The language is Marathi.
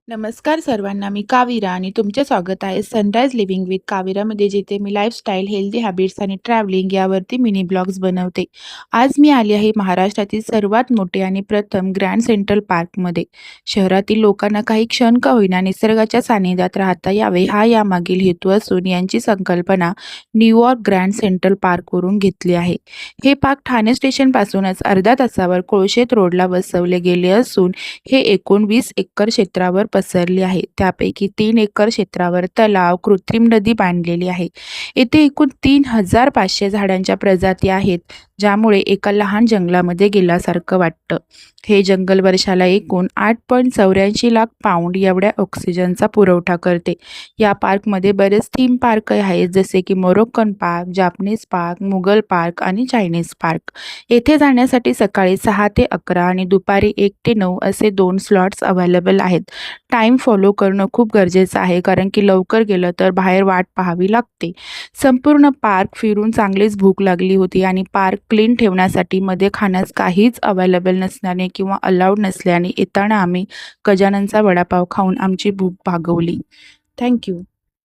नमस्कार सर्वांना, मी कावीरा आणि तुमचे स्वागत आहे सनराइज लिव्हिंग विथ कावीरामध्ये, जिथे मी लाईफस्टाईल, हेल्दी हॅबिट्स आणि ट्रॅव्हलिंग यावरती मिनी ब्लॉग्स बनवते. आज मी आली आहे महाराष्ट्रातील सर्वात मोठे आणि प्रथम ग्रँड सेंट्रल पार्कमध्ये. शहरातील लोकांना काही क्षण का होईना निसर्गाच्या सानिध्यात राहता यावे, हा यामागील हेतू असून यांची संकल्पना न्यूयॉर्क ग्रँड सेंट्रल पार्कवरून घेतली आहे. हे पार्क ठाणे स्टेशनपासूनच अर्ध्या तासावर कोळशेत रोडला बसवले गेले असून हे एकूण 20 एकर क्षेत्रावर पसरले आहे. त्यापैकी 3 एकर क्षेत्रावर तलाव, कृत्रिम नदी बांधलेली आहे. येथे एकूण 3500 झाडांच्या प्रजाती आहेत, ज्यामुळे एका लहान जंगलामध्ये गेल्यासारखं वाटतं. हे जंगल वर्षाला एकूण 8.84 लाख पाऊंड एवढ्या ऑक्सिजनचा पुरवठा करते. या पार्कमध्ये बरेच थीम पार्क आहेत, जसे की Moroccan park, Japanese park, Mughal park आणि चायनीज पार्क. येथे जाण्यासाठी सकाळी 6 ते 11 आणि दुपारी 1 ते 9 असे 2 स्लॉट्स अवेलेबल आहेत. टाईम फॉलो करणं खूप गरजेचं आहे, कारण की लवकर गेलं तर बाहेर वाट पाहावी लागते. संपूर्ण पार्क फिरून चांगलीच भूक लागली होती आणि पार्क क्लीन ठेवण्यासाठी मध्ये खाण्यास काहीच अवेलेबल नसल्याने किंवा अलाउड नसल्याने येताना आम्ही गजाननचा वडापाव खाऊन आमची भूक भागवली. थँक्यू.